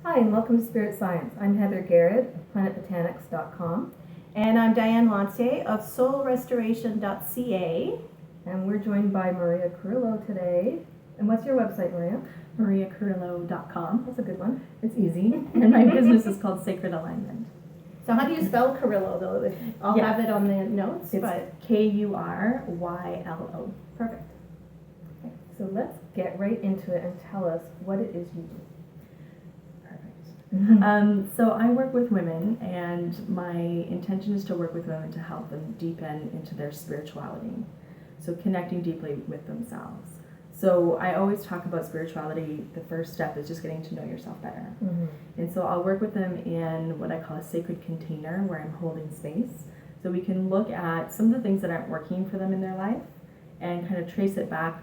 Hi, and welcome to Spirit Science. I'm Heather Garrett of planetbotanics.com. And I'm Diane Lantier of soulrestoration.ca. And we're joined by Maria Kurylo today. And what's your website, Maria? MariaKurylo.com. That's a good one. It's easy. And my business is called Sacred Alignment. So how do you spell Kurylo, though? I'll have it on the notes. It's but Kurylo. Perfect. Okay, so let's get right into it and tell us what it is you do. So I work with women, and my intention is to work with women to help them deepen into their spirituality. So connecting deeply with themselves. So I always talk about spirituality. The first step is just getting to know yourself better. And so I'll work with them in what I call a sacred container where I'm holding space. So we can look at some of the things that aren't working for them in their life and kind of trace it back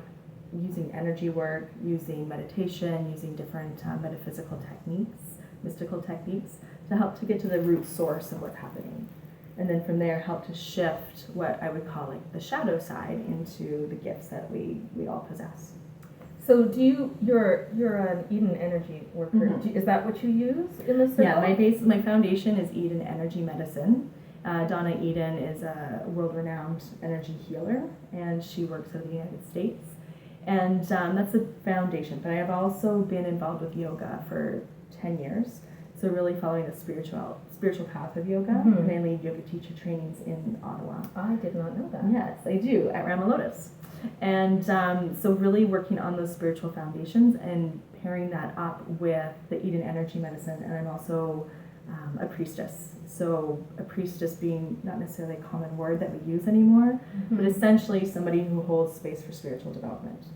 using energy work, using meditation, using different metaphysical techniques, mystical techniques, to help to get to the root source of what's happening. And then from there, help to shift what I would call like the shadow side into the gifts that we all possess. So you're an Eden energy worker. Is that what you use in the circle? Yeah, my foundation is Eden Energy Medicine. Donna Eden is a world-renowned energy healer, and she works in the United States. And that's the foundation. But I have also been involved with yoga for 10 years. So really following the spiritual path of yoga. And I lead yoga teacher trainings in Ottawa. I did not know that. Yes, I do, at Ramalotus. And so really working on those spiritual foundations and pairing that up with the Eden Energy Medicine. And I'm also a priestess. So a priestess being not necessarily a common word that we use anymore, but essentially somebody who holds space for spiritual development.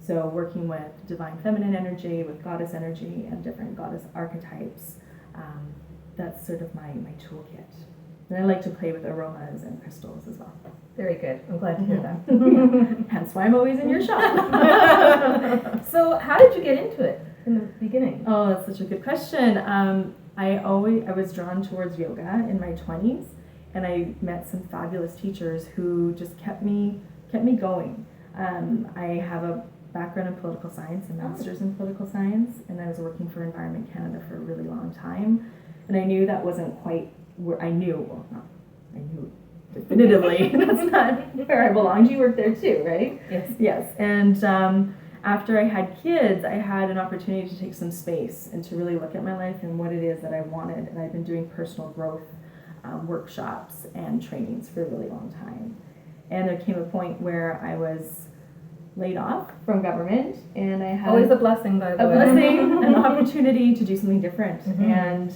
So working with divine feminine energy, with goddess energy, and different goddess archetypes. That's sort of my toolkit. And I like to play with aromas and crystals as well. Very good. I'm glad to hear that. Hence why I'm always in your shop. So how did you get into it in the beginning? Oh, that's such a good question. I was drawn towards yoga in my 20s, and I met some fabulous teachers who just kept me going. I have a background in political science, a master's in political science, and I was working for Environment Canada for a really long time, and I knew that wasn't quite where I knew definitively that's not where I belonged. You worked there too, right? Yes. And after I had kids, I had an opportunity to take some space and to really look at my life and what it is that I wanted. And I've been doing personal growth workshops and trainings for a really long time. And there came a point where I was laid off from government, and I had always a blessing, by the way. A blessing, an opportunity to do something different. And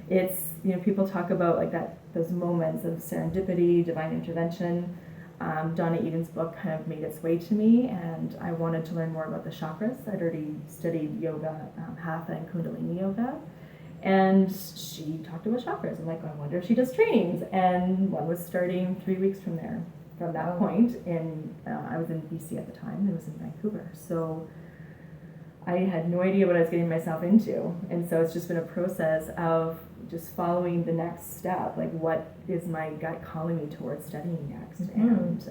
it's, people talk about like those moments of serendipity, divine intervention. Donna Eden's book kind of made its way to me, and I wanted to learn more about the chakras. I'd already studied yoga, Hatha and Kundalini yoga, and she talked about chakras. I'm like, I wonder if she does trainings, and one was starting 3 weeks from that point. And I was in BC at the time, it was in Vancouver, so I had no idea what I was getting myself into. And so it's just been a process of just following the next step, like what is my gut calling me towards studying next. And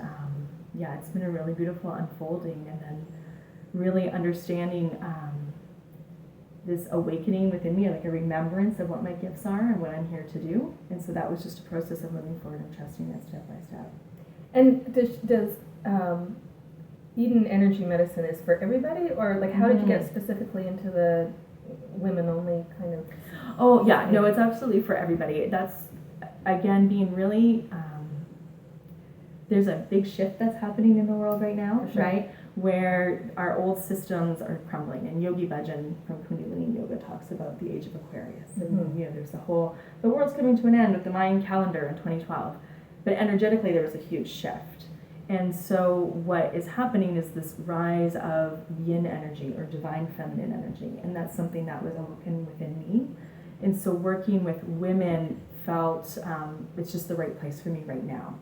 it's been a really beautiful unfolding, and then really understanding this awakening within me, like a remembrance of what my gifts are and what I'm here to do. And so that was just a process of moving forward and trusting it step by step. And does Eden Energy Medicine is for everybody, or like how did you get specifically into the women only kind of? Oh yeah, no, it's absolutely for everybody. That's again being really there's a big shift that's happening in the world right now, right? Where our old systems are crumbling, and Yogi Bhajan from Kundalini Yoga talks about the age of Aquarius, and there's the world's coming to an end with the Mayan calendar in 2012, but energetically there was a huge shift. And so what is happening is this rise of yin energy or divine feminine energy, and that's something that was awoken within me. And so working with women felt it's just the right place for me right now.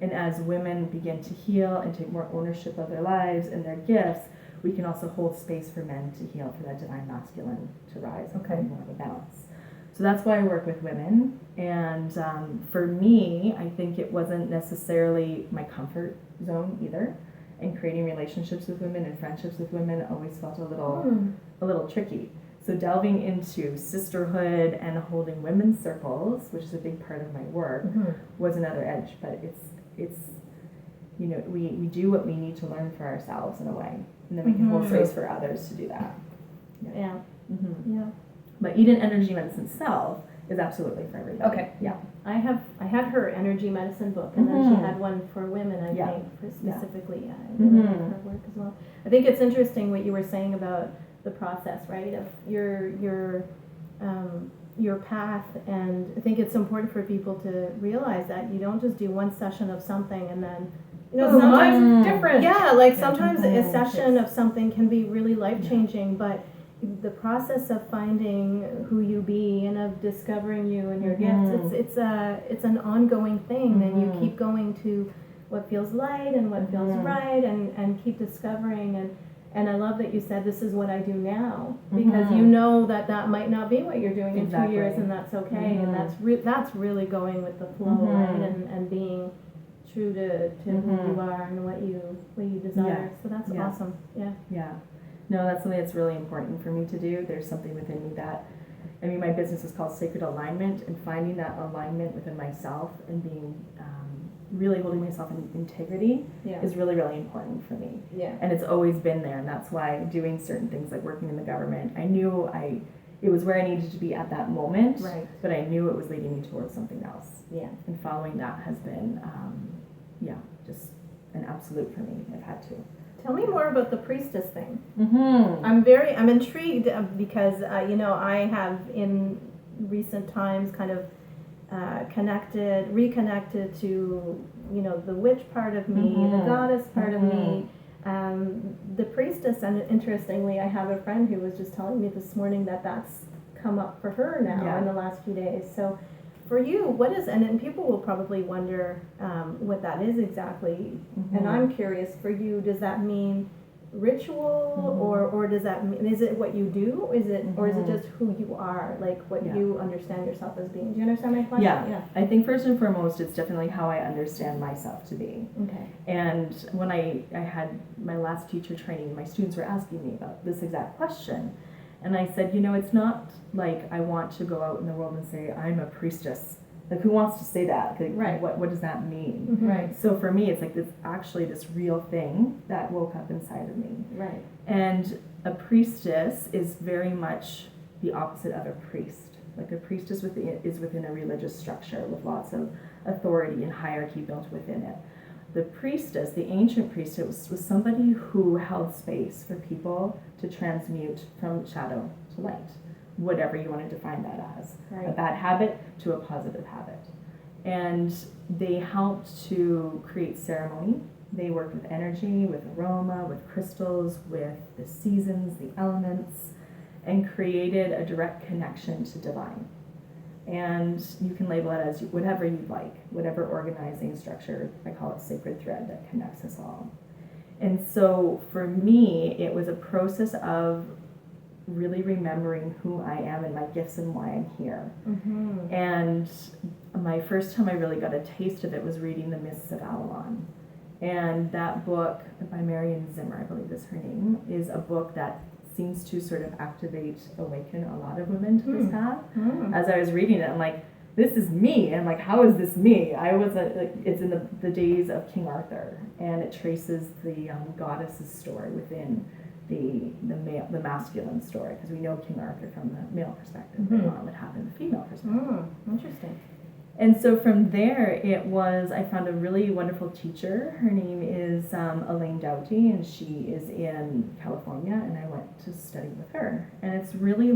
And as women begin to heal and take more ownership of their lives and their gifts, we can also hold space for men to heal, for that divine masculine to rise and find more of a balance. So that's why I work with women. And for me, I think it wasn't necessarily my comfort zone either. And creating relationships with women and friendships with women always felt a little tricky. So delving into sisterhood and holding women's circles, which is a big part of my work, was another edge. But it's you know, we do what we need to learn for ourselves in a way, and then we can hold space for others to do that. Yeah. Yeah. But Eden Energy Medicine itself is absolutely for everybody. Okay. Yeah. I had her energy medicine book, and then she had one for women, I think, for specifically, I really like her work as well. I think it's interesting what you were saying about the process, right, of your path, and I think it's important for people to realize that you don't just do one session of something and then, you know, sometimes different. Yeah, like sometimes a session of something can be really life-changing, but the process of finding who you be and of discovering you and your gifts, it's an ongoing thing, and you keep going to what feels light and what feels right, and keep discovering, and I love that you said this is what I do now, because you know that might not be what you're doing in 2 years, and that's okay, and that's really going with the flow, right, and being true to who you are and what you desire. So that's awesome. Yeah. No, that's something that's really important for me to do. There's something within me that, I mean, my business is called Sacred Alignment, and finding that alignment within myself and being really holding myself in integrity is really, really important for me. Yeah. And it's always been there, and that's why doing certain things like working in the government, I knew it was where I needed to be at that moment, but I knew it was leading me towards something else. Yeah. And following that has been, just an absolute for me. I've had to. Tell me more about the priestess thing. Mm-hmm. I'm intrigued because I have in recent times kind of reconnected to the witch part of me, the goddess part of me, the priestess, and interestingly, I have a friend who was just telling me this morning that that's come up for her now in the last few days. So for you, what is, and people will probably wonder what that is exactly, and I'm curious, for you, does that mean ritual, or does that mean, is it what you do, or is it just who you are, like what you understand yourself as being? Do you understand my question? Yeah. I think first and foremost, it's definitely how I understand myself to be. Okay. And when I had my last teacher training, my students were asking me about this exact question. And I said, it's not like I want to go out in the world and say, I'm a priestess. Like, who wants to say that? Like, right. What does that mean? Right. So for me, it's like this real thing that woke up inside of me. Right. And a priestess is very much the opposite of a priest. Like, a priestess is within a religious structure with lots of authority and hierarchy built within it. The priestess, the ancient priestess, was somebody who held space for people to transmute from shadow to light, whatever you want to define that as. Right. A bad habit to a positive habit. And they helped to create ceremony. They worked with energy, with aroma, with crystals, with the seasons, the elements, and created a direct connection to divine. And you can label it as whatever you'd like, whatever organizing structure. I call it sacred thread that connects us all. And so for me, it was a process of really remembering who I am and my gifts and why I'm here. And my first time I really got a taste of it was reading The Mists of Avalon. And that book by Marion Zimmer, I believe is her name, is a book that seems to sort of awaken a lot of women to this path. As I was reading it, I'm like, this is me. And I'm like, how is this me? I was it's in the days of King Arthur, and it traces the goddess's story within the masculine story, because we know King Arthur from the male perspective, but not what happened in the female perspective. Interesting. And so from there, I found a really wonderful teacher. Her name is Elaine Doughty, and she is in California, and I went to study with her. And it's really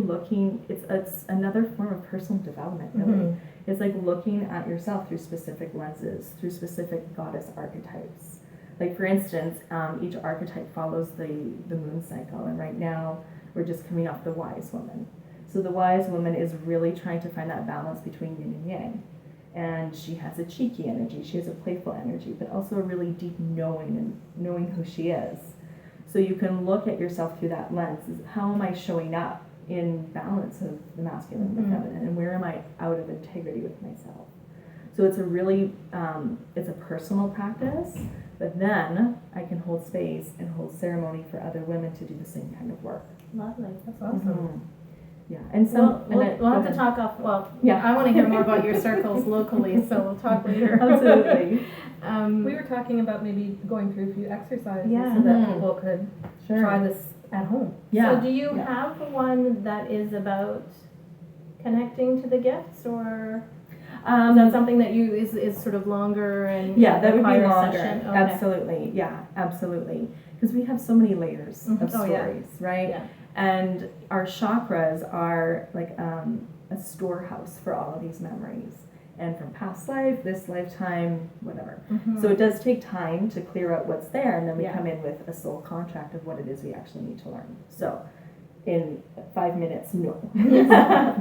it's another form of personal development, really. It's like looking at yourself through specific lenses, through specific goddess archetypes. Like, for instance, each archetype follows the moon cycle, and right now we're just coming off the wise woman. So the wise woman is really trying to find that balance between yin and yang. And she has a cheeky energy, she has a playful energy, but also a really deep knowing and knowing who she is. So you can look at yourself through that lens. How am I showing up in balance of the masculine and the feminine, and where am I out of integrity with myself? So it's a really, it's a personal practice, but then I can hold space and hold ceremony for other women to do the same kind of work. Lovely, that's awesome. Yeah, and some. We'll go have to ahead. talk off. Well, Yeah. I want to hear more about your circles locally, so we'll talk later. Absolutely. We were talking about maybe going through a few exercises Yeah. so that Mhm. people could Sure. try this at home. Yeah. So do you yeah. have one that is about connecting to the gifts, or is that something that you is sort of longer and Yeah, that would be require a longer. session? Okay. Absolutely. Yeah, absolutely. Because we have so many layers Mhm. of Oh, yeah. stories, right? Yeah. And our chakras are like a storehouse for all of these memories. And from past life, this lifetime, whatever. Mhm. So it does take time to clear out what's there, and then we Yeah. come in with a soul contract of what it is we actually need to learn. So in 5 minutes, no.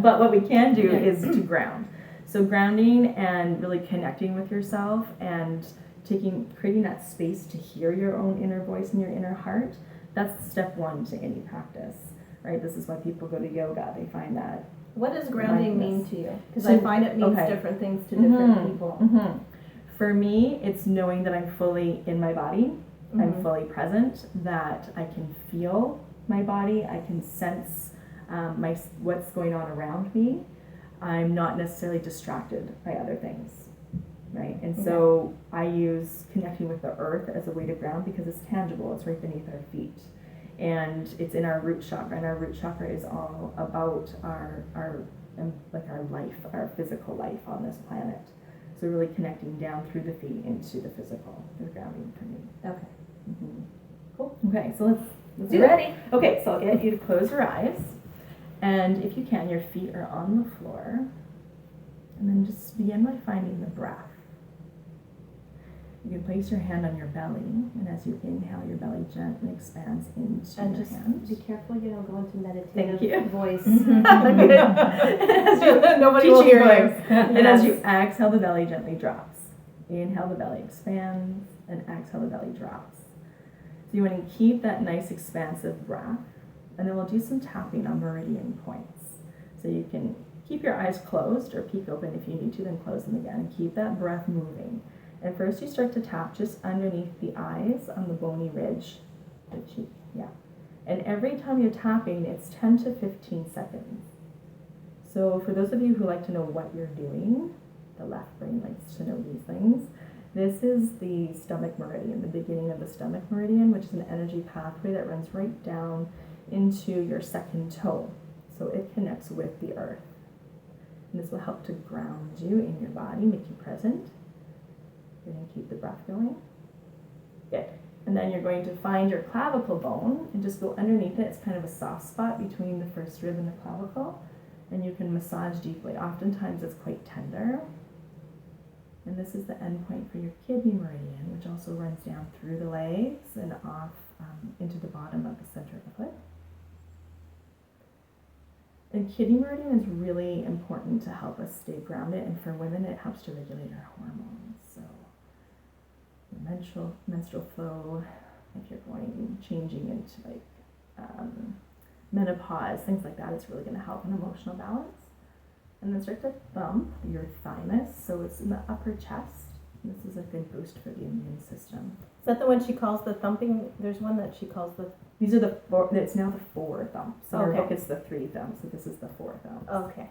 But what we can do is to ground. So grounding and really connecting with yourself and creating that space to hear your own inner voice and your inner heart, that's step one to any practice, right? This is why people go to yoga. They find that. What does grounding mean Mindfulness. to you? Because So- I find it means okay. different things to different Mhm. people. Mhm. For me, it's knowing that I'm fully in my body, I'm Mhm. fully present, that I can feel my body, I can sense what's going on around me. I'm not necessarily distracted by other things, right? And so I use connecting with the earth as a way to ground because it's tangible, it's right beneath our feet. And it's in our root chakra, and our root chakra is all about our life, our physical life on this planet. So really connecting down through the feet into the physical is grounding for me. Okay. Mm-hmm. Cool. Okay, so let's Do do it. ready. Okay, so I'll get you to close your eyes, and if you can, your feet are on the floor, and then just begin by finding the breath. You can place your hand on your belly, and as you inhale, your belly gently expands into And your just hand. be careful you don't go into meditative Thank you. voice. Nobody will hear you. And as you exhale, the belly gently drops. Inhale, the belly expands, and exhale, the belly drops. So you want to keep that nice expansive breath, and then we'll do some tapping on meridian points. So you can keep your eyes closed or peek open if you need to, then close them again, and keep that breath moving. And first you start to tap just underneath the eyes on the bony ridge, the cheek, yeah. And every time you're tapping, it's 10 to 15 seconds. So for those of you who like to know what you're doing, the left brain likes to know these things, this is the stomach meridian, the beginning of the stomach meridian, which is an energy pathway that runs right down into your second toe. So it connects with the earth. And this will help to ground you in your body, make you present. You're going to keep the breath going. Good. And then you're going to find your clavicle bone and just go underneath it. It's kind of a soft spot between the first rib and the clavicle. And you can massage deeply. Oftentimes it's quite tender. And this is the end point for your kidney meridian, which also runs down through the legs and off into the bottom of the center of the foot. And kidney meridian is really important to help us stay grounded, and for women it helps to regulate our hormones. So your menstrual flow, if you're changing into menopause, things like that, it's really going to help an emotional balance. And then start to thump your thymus, so it's in the upper chest. This is a good boost for the immune system. Is that the one she calls the thumping? There's one that she calls the... These are the four, it's now the 4 thumps. So our Okay. book is the 3 thumps, so this is the 4 thumps. Okay.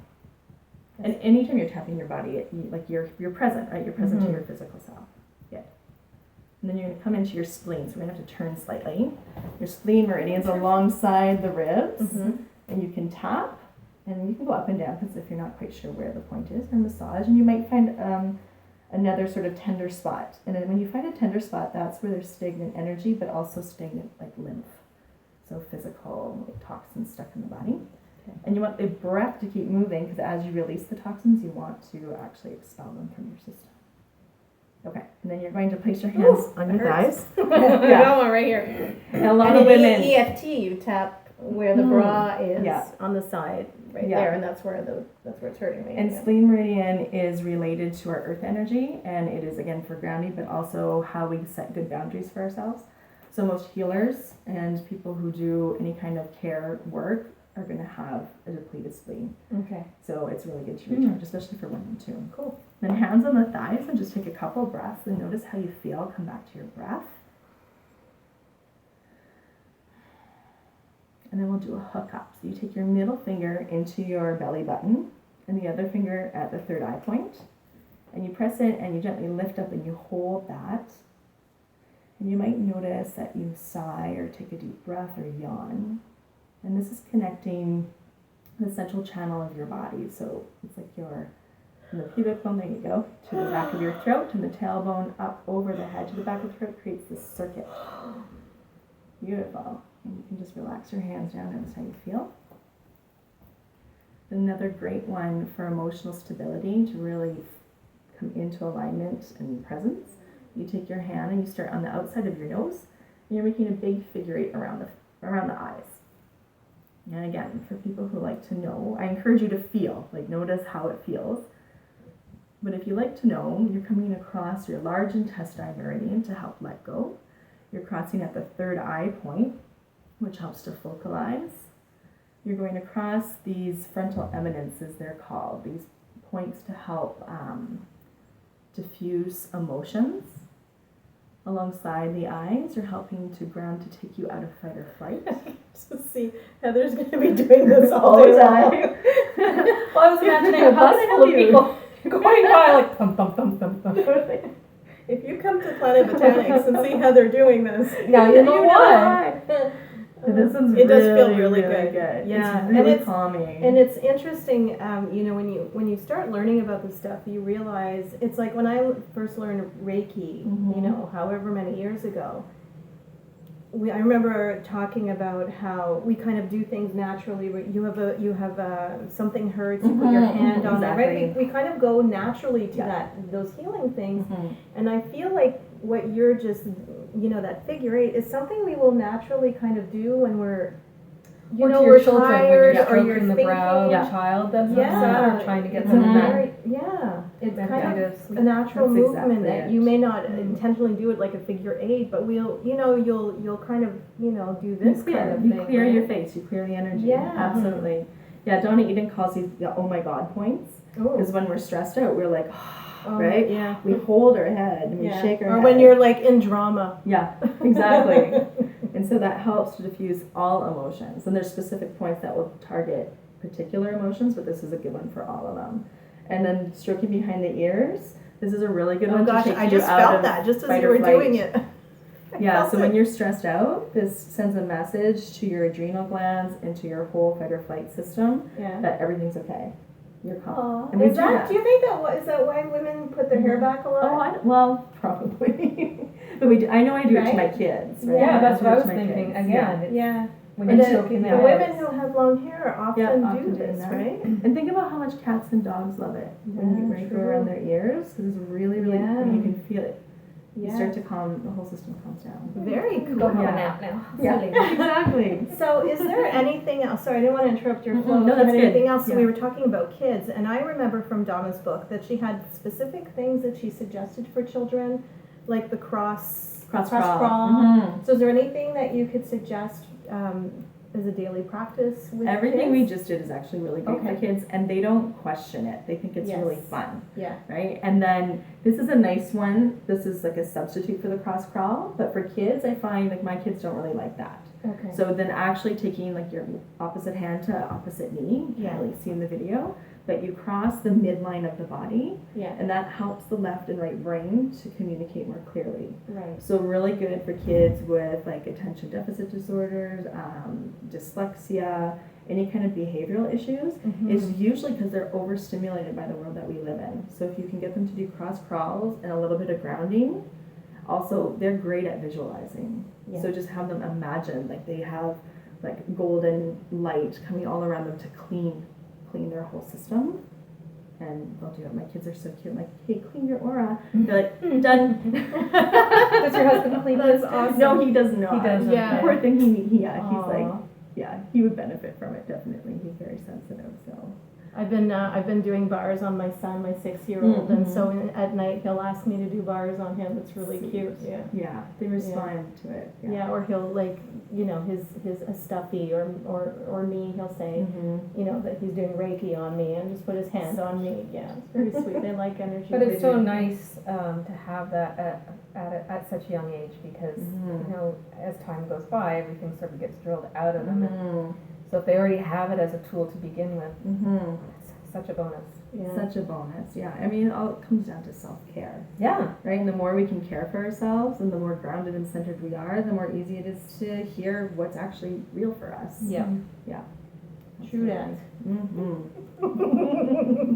And anytime you're tapping your body, you're present, right? You're present Mhm. to your physical self. Good. And then you're going to come into your spleen, so we're going to have to turn slightly. Your spleen meridian's alongside the ribs, Mm-hmm. and you can tap, and you can go up and down because if you're not quite sure where the point is, or massage, and you might find another sort of tender spot. And then when you find a tender spot, that's where there's stagnant energy, but also stagnant lymph. So physical toxins stuck in the body. Okay. And you want the breath to keep moving because as you release the toxins, you want to actually expel them from your system. Okay, and then you're going to place your hands on your thighs. I got one right here. And a lot And of in women. EFT, you tap where the bra is on the side, right Yeah. there, and that's where it's hurting me. And spleen meridian is related to our earth energy, and it is again for grounding, but also how we set good boundaries for ourselves. So most healers and people who do any kind of care work are going to have a depleted spleen. Okay. So it's really good to recharge, especially for women too. Cool. Then hands on the thighs and just take a couple breaths and notice how you feel. Come back to your breath. And then we'll do a hook up. So you take your middle finger into your belly button and the other finger at the third eye point. And you press it and you gently lift up and you hold that. And you might notice that you sigh or take a deep breath or yawn. And this is connecting the central channel of your body. So it's like from the pubic bone, there you go, to the back of your throat, and the tailbone up over the head to the back of the throat creates this circuit. Beautiful. And you can just relax your hands down, notice how you feel. Another great one for emotional stability, to really come into alignment and presence. You take your hand and you start on the outside of your nose, and you're making a big figure 8 around the eyes. And again, for people who like to know, I encourage you to feel, like notice how it feels. But if you like to know, you're coming across your large intestine meridian to help let go. You're crossing at the third eye point, which helps to focalize. You're going across these frontal eminences, they're called, these points to help diffuse emotions. Alongside the eyes, you're helping to ground to take you out of fight or flight. So see, Heather's going to be doing this all the time. Well, I was imagining a bus full of people going by like thump, thump, thump, thump, thump. If you come to Planet Botanics and see Heather doing this, now you know why. This one's it does feel really good. It's Yeah, really and calming. And it's interesting, you know, when you start learning about this stuff, you realize it's like when I first learned Reiki, you know, however many years ago. I remember talking about how we kind of do things naturally. You have something hurts, you put your hand on it, right? We kind of go naturally to those healing things, and I feel like what you're just, you know, that figure 8 is something we will naturally kind of do when we're, you know, we're tired or you're the thinking. brow of a child that's upset or trying to get them it's kind of a natural movement that you may not intentionally do it like a figure 8, but you'll kind of, you know, do this kind of thing. You clear your face, you clear the energy. Yeah. Absolutely. Yeah, Donna Eden calls these the oh my God points. Because when we're stressed out, we're like, right? Yeah. We hold our head and we shake our head. Or when you're like in drama. Yeah, exactly. And so that helps to diffuse all emotions. And there's specific points that will target particular emotions, but this is a good one for all of them. And then stroking behind the ears. This is a really good one to take I you just out felt of that just as fight you or were flight. doing it. Yeah, so when you're stressed out, this sends a message to your adrenal glands and to your whole fight or flight system that everything's okay. You're calm. And do you think is that why women put their hair back a lot? Well, probably. But I know I do it to my kids. Right? Yeah, that's what I was my thinking. kids. Again, when And you're the stroking the women who have long hair often do this, that. right? And think about how much cats and dogs love it when you go around their ears, because it's really, really, you can feel it. You start to calm, the whole system calms down. Very cool. Go have a nap now. Yeah, exactly. So is there anything else? Sorry, I didn't want to interrupt your flow. No, that's anything good. else? So we were talking about kids, and I remember from Donna's book that she had specific things that she suggested for children, like the cross crawl. So is there anything that you could suggest as a daily practice with Everything kids? we just did is actually really great for kids, and they don't question it. They think it's really fun. Yeah. Right? And then this is a nice one. This is like a substitute for the cross crawl, but for kids, I find like my kids don't really like that. Okay. So then actually taking like your opposite hand to opposite knee, you can't really see in the video, but you cross the midline of the body, and that helps the left and right brain to communicate more clearly. Right. So really good for kids with like attention deficit disorders, dyslexia, any kind of behavioral issues, is usually because they're overstimulated by the world that we live in. So if you can get them to do cross crawls and a little bit of grounding, also they're great at visualizing. So just have them imagine like they have like golden light coming all around them to clean their whole system, and they'll do it. My kids are so cute. I'm like, hey, clean your aura. They're like, done. Does your husband clean? That's awesome. No, he does not. He doesn't. Yeah. Poor thing. He's like, he would benefit from it definitely. He's very sensitive. So I've been doing bars on my son, my 6-year-old, and so at night he'll ask me to do bars on him. It's really cute. Yeah, they respond to it. Yeah, or he'll like, you know, his a stuffy or me, he'll say, you know, that he's doing Reiki on me and just put his hand on me. Yeah, it's very sweet. They like energy. But it's so nice to have that at such a young age because, you know, as time goes by, everything sort of gets drilled out of them. And so if they already have it as a tool to begin with, it's such a bonus. Yeah. Such a bonus, yeah. I mean, it all comes down to self-care, Yeah. right? And the more we can care for ourselves and the more grounded and centered we are, the more easy it is to hear what's actually real for us. Yeah. Yeah. True that. Mm-hmm.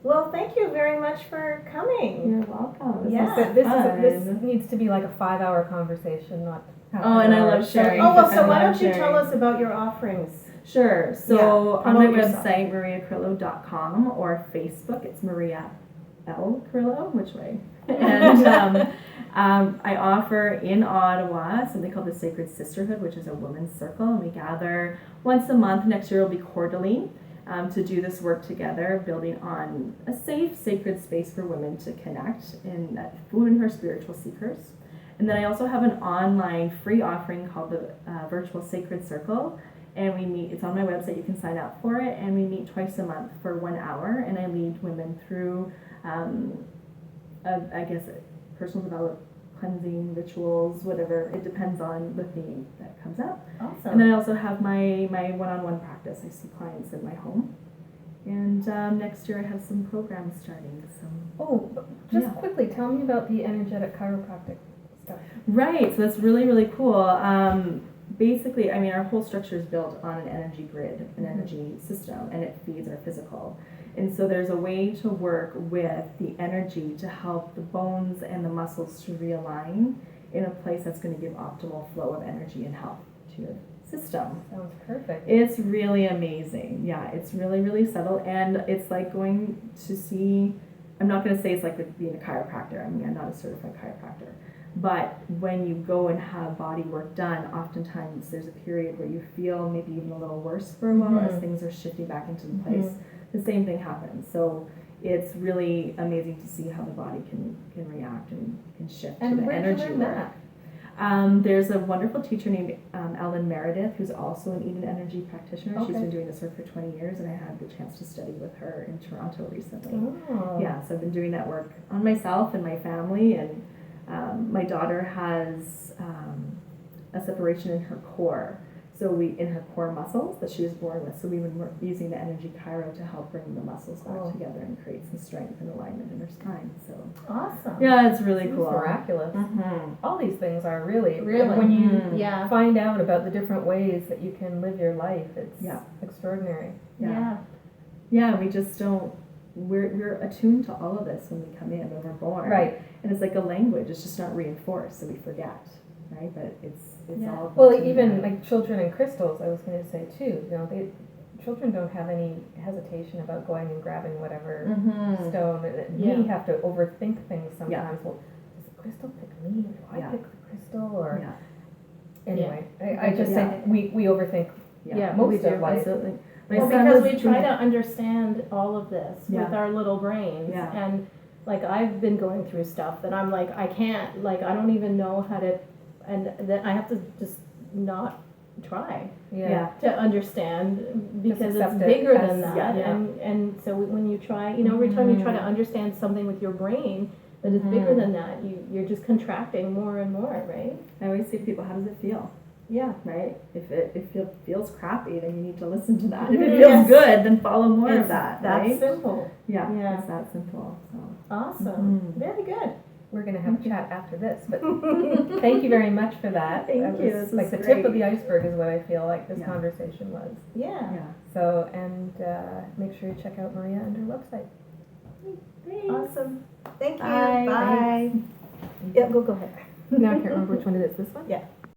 Well, thank you very much for coming. You're welcome. This Yeah. was This needs to be like a 5-hour conversation, not half Oh, an and I hour. love sharing. Oh, well, I so why love don't you tell sharing. us about your offerings? Sure. So Yeah, on my promote yourself. website, mariakurylo.com, or Facebook, it's Maria L. Kurylo, which way? And I offer in Ottawa something called the Sacred Sisterhood, which is a women's circle, and we gather once a month. Next year will be quarterly, to do this work together, building on a safe, sacred space for women to connect, and women who are spiritual seekers. And then I also have an online free offering called the Virtual Sacred Circle. And we meet, it's on my website, you can sign up for it, and we meet twice a month for 1 hour, and I lead women through, I guess, personal development, cleansing, rituals, whatever, it depends on the theme that comes up. Awesome. And then I also have my one-on-one practice. I see clients in my home. And next year I have some programs starting, so. Oh, just Yeah. quickly, tell me about the energetic chiropractic stuff. Right, so that's really, really cool. Basically, I mean, our whole structure is built on an energy grid, an energy system, and it feeds our physical. And so there's a way to work with the energy to help the bones and the muscles to realign in a place that's going to give optimal flow of energy and health to your system. Sounds perfect. It's really amazing. Yeah, it's really, really subtle, and it's like going to see, I'm not going to say it's like being a chiropractor. I mean, I'm not a certified chiropractor. But when you go and have body work done, oftentimes there's a period where you feel maybe even a little worse for a while as things are shifting back into the place. The same thing happens. So it's really amazing to see how the body can react and can shift And to the where did you energy learn work. that? There's a wonderful teacher named Ellen Meredith, who's also an Eden Energy practitioner. She's Okay. been doing this work for 20 years, and I had the chance to study with her in Toronto recently. Oh. Yeah, so I've been doing that work on myself and my family, and my daughter has a separation in her core, so in her core muscles that she was born with. So we've been using the energy chiro to help bring the muscles back together and create some strength and alignment in her spine. So Awesome. yeah, it's really Seems cool. miraculous. Mm-hmm. All these things are really, Really? when you Yeah. find out about the different ways that you can live your life, it's Yeah. extraordinary. Yeah, we just don't. We're attuned to all of this when we come in, when we're born. Right. And it's like a language. It's just not reinforced, so we forget. Right. But it's Yeah. all. Well, built in even there. like children and crystals, I was going to say too. You know, children don't have any hesitation about going and grabbing whatever Mhm. stone. Yeah. We have to overthink things sometimes. Yeah. Well, does the crystal pick me? Do I Yeah. pick the crystal? Or Yeah. anyway, I just say we overthink. Yeah, most we of do. life. Absolutely. My Well, son because was we try doing- to understand all of this with Yeah. our little brains. Yeah. And like I've been going through stuff that I'm like, I can't, like I don't even know how to, and then I have to just not try Yeah. to understand because it's accept it bigger as- than that. yeah. And so when you try, you know, every time you try to understand something with your brain that is bigger than that, you're just contracting more and more, right? I always say to people, how does it feel? Yeah. Right? If it feels crappy, then you need to listen to that. If it Yes. feels good, then follow more It's of that. that Right? simple. Yeah. Yeah. It's that simple. So. Awesome. Mhm. Very good. We're going to have a chat after this, but thank you very much for that. Thank That you. was This like was the tip of great. the iceberg is what I feel like this Yeah. conversation was. Yeah. Yeah. So, and make sure you check out Maria and her website. Thanks. Awesome. Thank you. Bye. Bye. Yeah, go ahead. Now I can't remember which one it is. This one? Yeah.